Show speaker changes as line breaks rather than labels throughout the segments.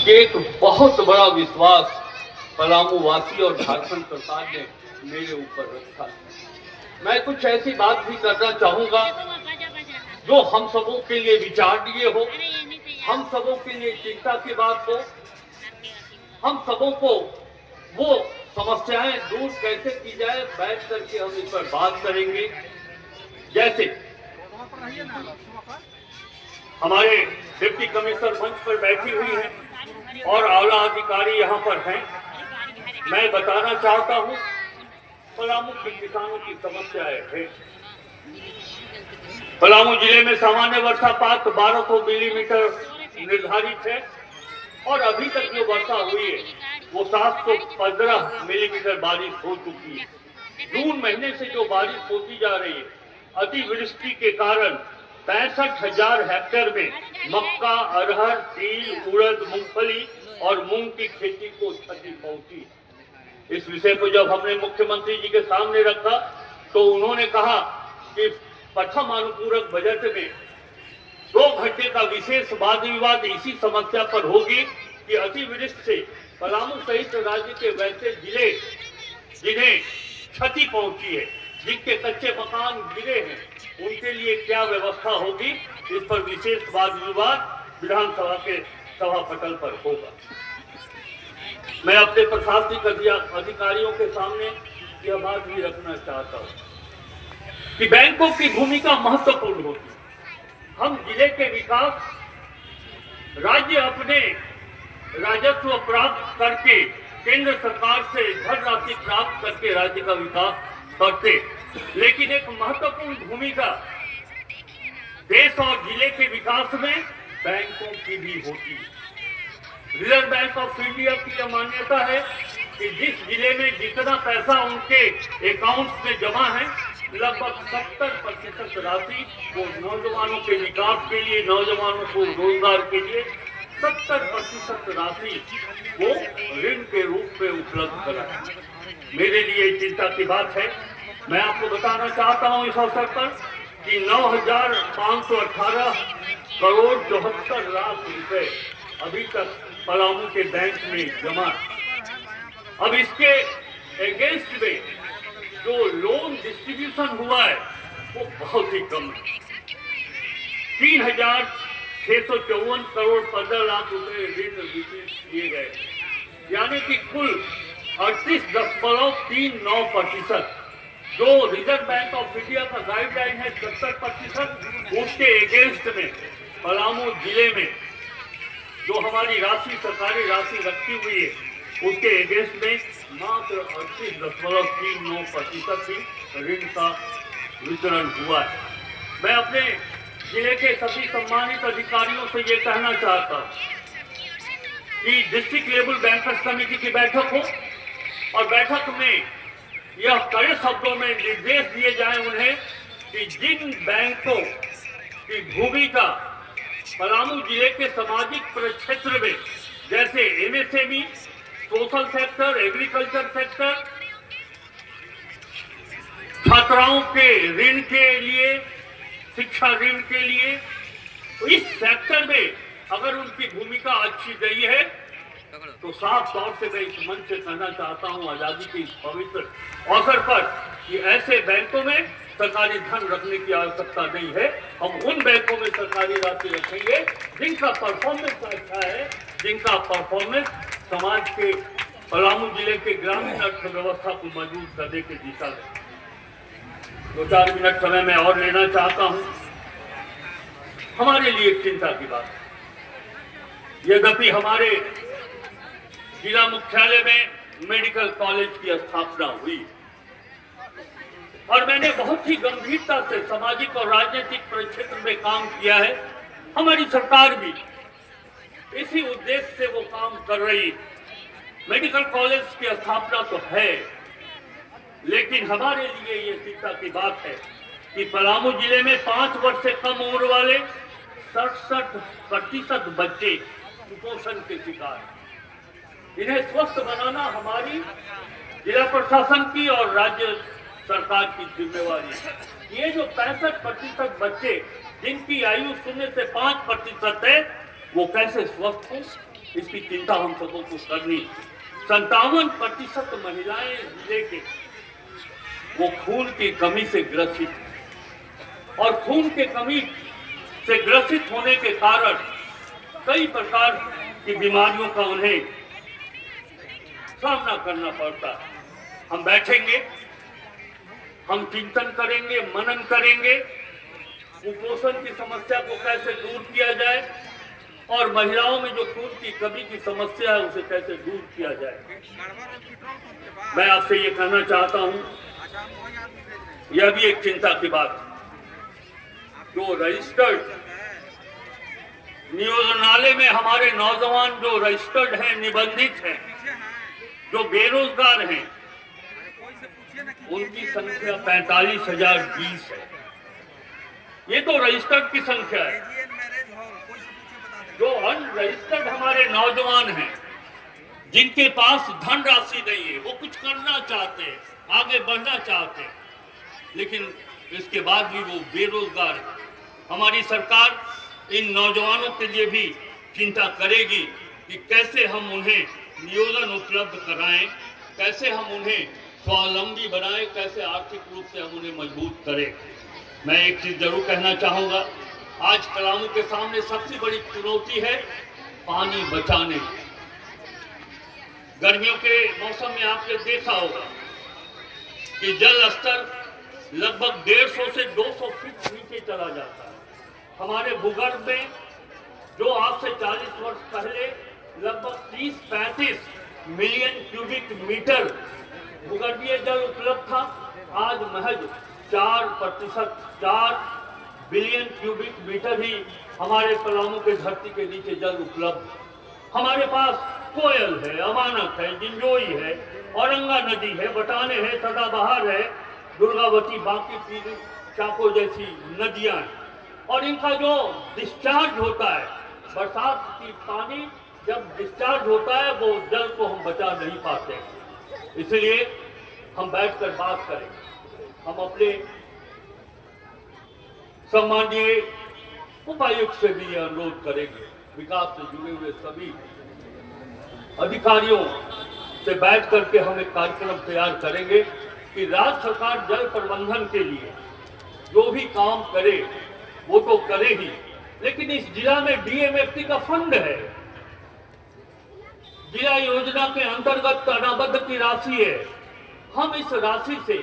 कि एक बहुत बड़ा विश्वास पलामू वासी और झारखंड सरकार ने मेरे ऊपर रखा है। मैं कुछ ऐसी बात भी करना चाहूंगा जो हम सबों के लिए विचारणीय हो, हम सबों के लिए चिंता की बात हो, हम सबों को वो समस्याएं दूर कैसे की जाए, बैठ करके हम इस पर बात करेंगे। जैसे हमारे डिप्टी कमिश्नर मंच पर बैठी हुई हैं और आला अधिकारी यहाँ पर हैं। मैं बताना चाहता हूँ पलामू के किसानों की समस्याएं है। पलामू जिले में सामान्य वर्षापात 1200 मिलीमीटर निर्धारित है और अभी तक जो वर्षा हुई है वो 715 मिलीमीटर बारिश हो चुकी है। जून महीने से जो बारिश होती जा रही है, अतिवृष्टि के कारण 65,000 हेक्टेयर में मक्का, अरहर, तिल, उड़द, मूंगफली और मूंग की खेती को क्षति पहुंची। इस विषय को जब हमने मुख्यमंत्री जी के सामने रखा तो उन्होंने कहा कि प्रथम अनुपूरक बजट में 2 घंटे का विशेष वाद विवाद इसी समस्या पर होगी कि अतिवृष्टि से पलामू सहित राज्य के वैसे जिले जिन्हें क्षति पहुंची है, जिनके कच्चे मकान गिरे हैं, उनके लिए क्या व्यवस्था होगी। इस पर विशेष वाद विवाद विधानसभा के सभा पटल पर होगा। मैं अपने प्रशासनिक अधिकारियों के सामने यह बात भी रखना चाहता हूं कि बैंकों की भूमिका महत्वपूर्ण होती है। हम जिले के विकास, राज्य अपने राजस्व प्राप्त करके केंद्र सरकार से धनराशि प्राप्त करके राज्य का विकास करते, लेकिन एक महत्वपूर्ण भूमिका देश और जिले के विकास में बैंकों की भी होती है। रिजर्व बैंक ऑफ इंडिया की यह मान्यता है कि जिस जिले में जितना पैसा उनके अकाउंट में जमा है, लगभग 70% राशि वो नौजवानों के विकास के लिए, नौजवानों को रोजगार के लिए 70% राशि वो ऋण के रूप में उपलब्ध कराए। मेरे लिए चिंता की बात है। मैं आपको बताना चाहता हूं इस अवसर पर कि 9,518 करोड़ 74 लाख रुपए अभी तक पलामू के बैंक में जमा है। अब इसके अगेंस्ट में जो लोन डिस्ट्रीब्यूशन हुआ है वो बहुत ही कम है। 3,654 करोड़ 15 लाख रुपए ऋण वितरित किए गए, यानी कि कुल 38.39%। जो रिजर्व बैंक ऑफ इंडिया का गाइडलाइन है 70%, उसके अगेंस्ट में पलामू जिले में जो हमारी राशि, सरकारी राशि रखी हुई है, उसके अगेंस्ट में मात्र 38.39% ही ऋण का वितरण हुआ है। मैं अपने जिले के सभी सम्मानित अधिकारियों से ये कहना चाहता हूँ कि डिस्ट्रिक्ट लेवल बैंकर्स कमेटी की बैठक हो और बैठक में यह कड़े शब्दों में निर्देश दिए जाए उन्हें कि जिन बैंकों की भूमिका पलामू जिले के सामाजिक परिक्षेत्र में, जैसे MSME, social sector, agriculture sector, छात्राओं के ऋण के लिए, शिक्षा ऋण के लिए, तो इस सेक्टर में अगर उनकी भूमिका अच्छी रही है तो साफ तौर से मैं इस मंच से कहना चाहता हूं आजादी के इस पवित्र अवसर पर कि ऐसे बैंकों में सरकारी धन रखने की आवश्यकता नहीं है। हम उन बैंकों में सरकारी राशि रखेंगे जिनका परफॉर्मेंस अच्छा है, जिनका परफॉर्मेंस समाज के, पलामू जिले के ग्रामीण अर्थव्यवस्था को मजबूत करने की दिशा में। 2-4 मिनट समय मैं और लेना चाहता हूं। हमारे लिए चिंता की बात है, यद्यपि हमारे जिला मुख्यालय में मेडिकल कॉलेज की स्थापना हुई और मैंने बहुत ही गंभीरता से सामाजिक और राजनीतिक परिक्षेत्र में काम किया है। हमारी सरकार भी इसी उद्देश्य से वो काम कर रही। मेडिकल कॉलेज की स्थापना तो है, लेकिन हमारे लिए ये चिंता की बात है कि पलामू जिले में 5 वर्ष से कम उम्र वाले 67% बच्चे कुपोषण के शिकार हैं। इन्हें स्वस्थ बनाना हमारी जिला प्रशासन की और राज्य सरकार की जिम्मेवारी है। ये जो 65% बच्चे जिनकी आयु 0 से 5% है, वो कैसे स्वस्थ हो, इसकी चिंता हम सबको को करनी। 57% महिलाएं जिले के वो खून की कमी से ग्रसित हैं और खून की कमी से ग्रसित होने के कारण कई प्रकार की बीमारियों का उन्हें सामना करना पड़ता है। हम बैठेंगे, हम चिंतन करेंगे, मनन करेंगे, कुपोषण की समस्या को कैसे दूर किया जाए और महिलाओं में जो खून की कमी की समस्या है उसे कैसे दूर किया जाए। मैं आपसे ये कहना चाहता हूं, यह भी एक चिंता की बात है। जो रजिस्टर्ड नियोजनालय में हमारे नौजवान जो रजिस्टर्ड हैं, निबंधित हैं, जो बेरोजगार हैं, उनकी संख्या 45,020 है। ये तो रजिस्टर्ड की संख्या है। जो अनरजिस्टर्ड हमारे नौजवान हैं, जिनके पास धनराशि नहीं है, वो कुछ करना चाहते हैं, आगे बढ़ना चाहते हैं, लेकिन इसके बाद भी वो बेरोजगार है। हमारी सरकार इन नौजवानों के लिए भी चिंता करेगी कि कैसे हम उन्हें नियोजन उपलब्ध कराएं, कैसे हम उन्हें स्वावलंबी बनाएं, कैसे आर्थिक रूप से हम उन्हें मजबूत करें। मैं एक चीज जरूर कहना चाहूंगा, आज पलामू के सामने सबसे बड़ी चुनौती है पानी बचाने। गर्मियों के मौसम में आपने देखा होगा कि जल स्तर लगभग 150 से 200 फीट नीचे चला जाता है। हमारे भूगर्भ में जो आज से 40 वर्ष पहले लगभग 30-35 मिलियन क्यूबिक मीटर भूगर्भीय जल उपलब्ध था, आज महज 4 बिलियन क्यूबिक मीटर ही हमारे पलामू के धरती के नीचे जल उपलब्ध है। हमारे पास कोयल है, अमानक है, जिंजोई है, औरंगा नदी है, बटाने है, सदाबहार है, दुर्गावती, बाकी पीली, चाको जैसी नदियां हैं। और इनका जो डिस्चार्ज होता है, बरसात की पानी जब डिस्चार्ज होता है वो जल को हम बचा नहीं पाते। इसलिए हम बैठकर बात करें, हम अपने सम्माननीय उपायुक्त से भी यह अनुरोध करेंगे, विकास से जुड़े हुए सभी अधिकारियों से बैठ करके हम एक कार्यक्रम तैयार करेंगे कि राज्य सरकार जल प्रबंधन के लिए जो भी काम करे वो तो करे ही, लेकिन इस जिला में डीएमएफटी का फंड है, जिला योजना के अंतर्गत अनाबद्ध की राशि है। हम इस राशि से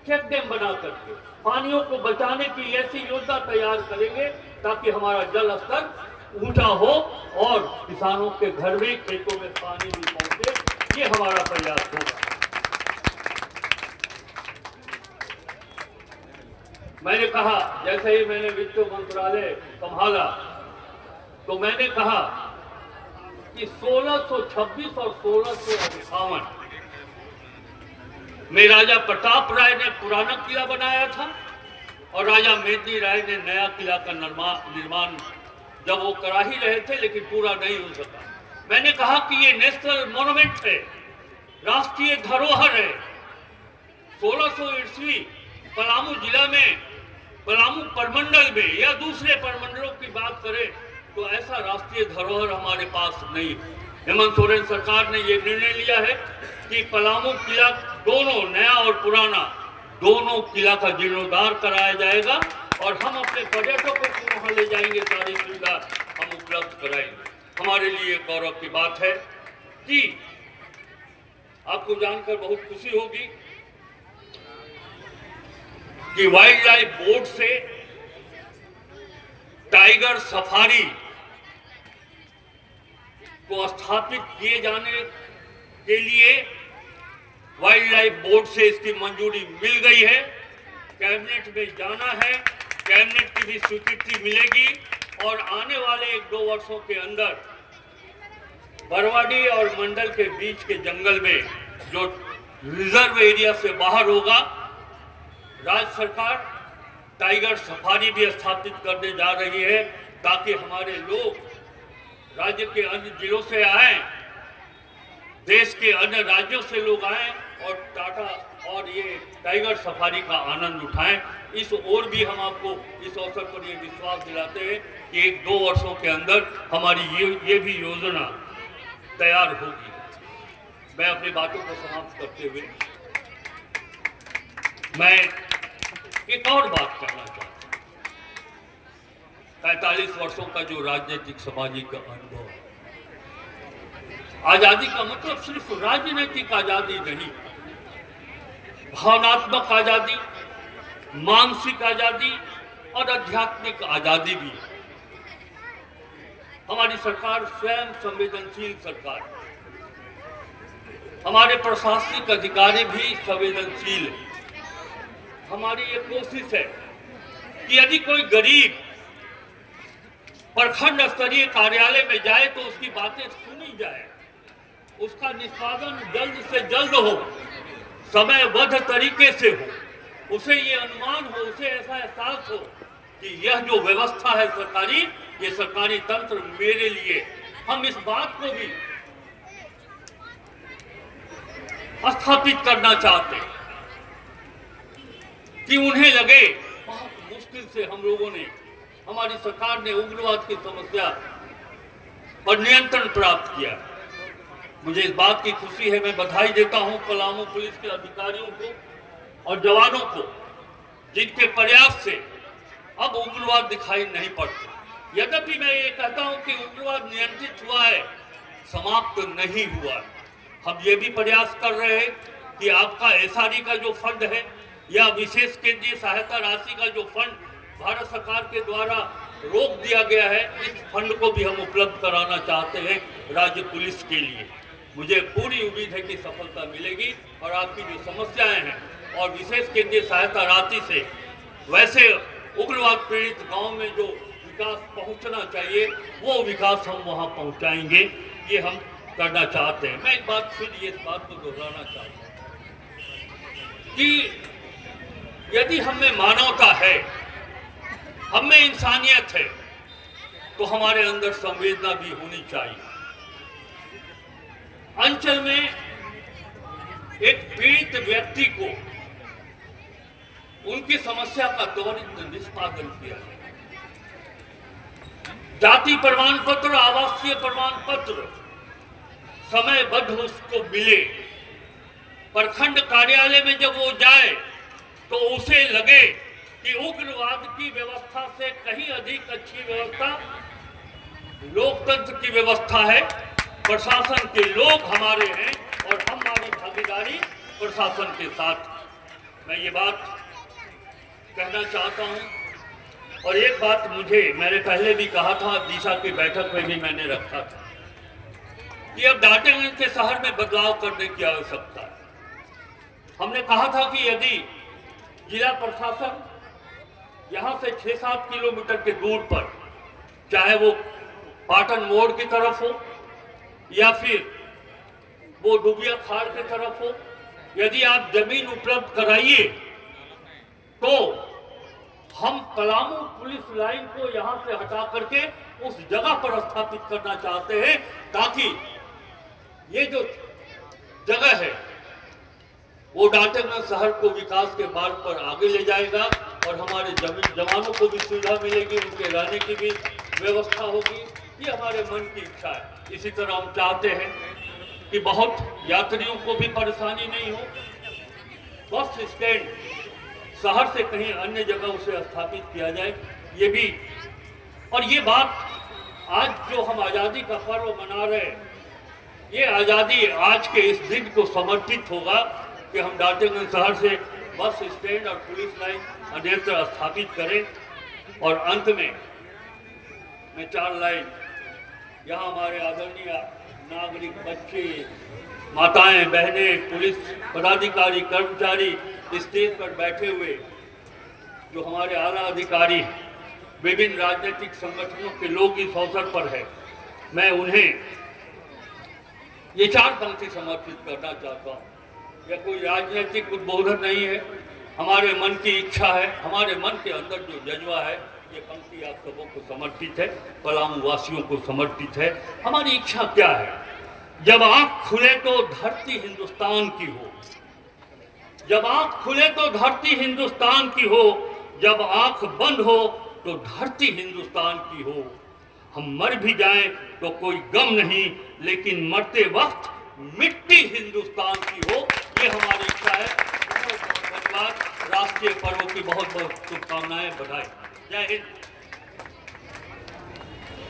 चेक डैम बना करके पानियों को बचाने की ऐसी योजना तैयार करेंगे ताकि हमारा जल स्तर ऊंचा हो और किसानों के घर में, खेतों में पानी भी पहुंचे। ये हमारा प्रयास होगा। मैंने कहा, जैसे ही मैंने वित्त मंत्रालय संभाला तो मैंने कहा कि 1626 और 1658 में राजा प्रताप राय ने पुराना किला बनाया था और राजा मेदिनी राय ने नया किला का निर्माण जब वो करा ही रहे थे, लेकिन पूरा नहीं हो सका। मैंने कहा कि ये नेशनल मॉन्यूमेंट है, राष्ट्रीय धरोहर है। 1600 ईस्वी पलामू जिला में, पलामू परमंडल में या दूसरे परमंडलों की बात करें तो ऐसा राष्ट्रीय धरोहर हमारे पास नहीं। हेमंत सोरेन सरकार ने यह निर्णय लिया है कि पलामू किला दोनों, नया और पुराना, दोनों किला का जीर्णोद्धार कराया जाएगा और हम अपने पर्यटकों को वहां ले जाएंगे, सारी सुविधा हम उपलब्ध कराएंगे। हमारे लिए गौरव की बात है कि आपको जानकर बहुत खुशी होगी कि वाइल्ड लाइफ बोर्ड से टाइगर सफारी को स्थापित किए जाने के लिए वाइल्ड लाइफ बोर्ड से इसकी मंजूरी मिल गई है। कैबिनेट में जाना है, कैबिनेट की भी स्वीकृति मिलेगी और आने वाले 1-2 वर्षों के अंदर बरवाडी और मंडल के बीच के जंगल में जो रिजर्व एरिया से बाहर होगा, राज्य सरकार टाइगर सफारी भी स्थापित करने जा रही है ताकि हमारे लोग राज्य के अन्य जिलों से आए, देश के अन्य राज्यों से लोग आए और टाटा और ये टाइगर सफारी का आनंद उठाएं। इस ओर भी हम आपको इस अवसर पर ये विश्वास दिलाते हैं कि 1-2 वर्षों के अंदर हमारी ये भी योजना तैयार होगी। मैं अपनी बातों को समाप्त करते हुए मैं एक और बात करना चाहता हूँ। 45 वर्षों का जो राजनीतिक सामाजिक अनुभव, आजादी का मतलब सिर्फ राजनीतिक आजादी नहीं, भावनात्मक आजादी, मानसिक आजादी और आध्यात्मिक आजादी भी है। हमारी सरकार स्वयं संवेदनशील सरकार है, हमारे प्रशासनिक अधिकारी भी संवेदनशील है। हमारी ये कोशिश है कि यदि कोई गरीब प्रखंड स्तरीय कार्यालय में जाए तो उसकी बातें सुनी जाए, उसका निष्पादन जल्द से जल्द हो, समयबद्ध तरीके से हो, उसे ये अनुमान हो, उसे ऐसा एहसास हो कि यह जो व्यवस्था है सरकारी, ये सरकारी तंत्र मेरे लिए। हम इस बात को भी स्थापित करना चाहते हैं कि उन्हें लगे बहुत मुश्किल से हम लोगों ने, हमारी सरकार ने उग्रवाद की समस्या पर नियंत्रण प्राप्त किया। मुझे इस बात की खुशी है, मैं बधाई देता हूं पलामू पुलिस के अधिकारियों को और जवानों को, जिनके प्रयास से अब उग्रवाद दिखाई नहीं पड़ता। यद्यपि मैं ये कहता हूं कि उग्रवाद नियंत्रित हुआ है, समाप्त नहीं हुआ। हम ये भी प्रयास कर रहे हैं कि आपका एसआरई का जो फंड है या विशेष केंद्रीय सहायता राशि का जो फंड भारत सरकार के द्वारा रोक दिया गया है, इस फंड को भी हम उपलब्ध कराना चाहते हैं राज्य पुलिस के लिए। मुझे पूरी उम्मीद है कि सफलता मिलेगी और आपकी जो समस्याएं हैं और विशेष केंद्रीय सहायता राशि से वैसे उग्रवाद पीड़ित गांव में जो विकास पहुंचना चाहिए वो विकास हम वहां पहुंचाएंगे, ये हम करना चाहते हैं। मैं एक बात फिर ये इस बात को दोहराना चाहता हूं कि यदि हमें मानवता है, हमें इंसानियत है, तो हमारे अंदर संवेदना भी होनी चाहिए। अंचल में एक पीड़ित व्यक्ति को उनकी समस्या का त्वरित निष्पादन किया जाए। जाति प्रमाण पत्र, आवासीय प्रमाण पत्र समयबद्ध उसको मिले। प्रखंड कार्यालय में जब वो जाए तो उसे लगे कि उग्रवाद की व्यवस्था से कहीं अधिक अच्छी व्यवस्था लोकतंत्र की व्यवस्था है। प्रशासन के लोग हमारे हैं और हमारी भागीदारी प्रशासन के साथ। मैं ये बात कहना चाहता हूं। और एक बात मैंने पहले भी कहा था, दिशा की बैठक में भी मैंने रखा था कि अब डाल्टनगंज के शहर में बदलाव करने की आवश्यकता है। हमने कहा था कि यदि जिला प्रशासन यहाँ से 6-7 किलोमीटर के दूर पर, चाहे वो पाटन मोड़ की तरफ हो या फिर वो डुबिया खाड़ की तरफ हो, यदि आप जमीन उपलब्ध कराइए तो हम पलामू पुलिस लाइन को यहाँ से हटा करके उस जगह पर स्थापित करना चाहते हैं, ताकि ये जो जगह है वो डाल्टनगंज शहर को विकास के मार्ग पर आगे ले जाएगा और हमारे जवानों को भी सुविधा मिलेगी, उनके रहने की भी व्यवस्था होगी। ये हमारे मन की इच्छा है। इसी तरह हम चाहते हैं कि बहुत यात्रियों को भी परेशानी नहीं हो। बस स्टैंड शहर से कहीं अन्य जगह उसे स्थापित किया जाए, ये भी। और ये बात आज जो हम आज़ादी का पर्व मना रहे हैं, ये आज़ादी आज के इस दिन को समर्पित होगा कि हम डाल्टनगंज शहर से बस स्टैंड और पुलिस लाइन अन्यत्र स्थापित करें। और अंत में मैं 4 लाइन यहाँ हमारे आदरणीय नागरिक, बच्चे, माताएं, बहनें, पुलिस पदाधिकारी, कर्मचारी, स्टेज पर बैठे हुए जो हमारे आला अधिकारी, विभिन्न राजनीतिक संगठनों के लोग इस अवसर पर है, मैं उन्हें ये 4 पंक्ति समर्पित करना चाहता हूँ। यह कोई राजनीतिक उद्बोधन नहीं है, हमारे मन की इच्छा है, हमारे मन के अंदर जो जज्बा है। ये पंक्ति आप सबों को समर्पित है, पलामू वासियों को समर्पित है। हमारी इच्छा क्या है? जब आँख खुले तो धरती हिंदुस्तान की हो, जब आँख खुले तो धरती हिंदुस्तान की हो, जब आँख बंद हो तो धरती हिंदुस्तान की हो। हम मर भी जाएं तो कोई गम नहीं, लेकिन मरते वक्त मिट्टी हिंदुस्तान की हो, ये हमारी इच्छा है। बहुत बहुत धन्यवाद। राष्ट्रीय पर्व की बहुत बहुत शुभकामनाएं, बधाई। जय हिंद।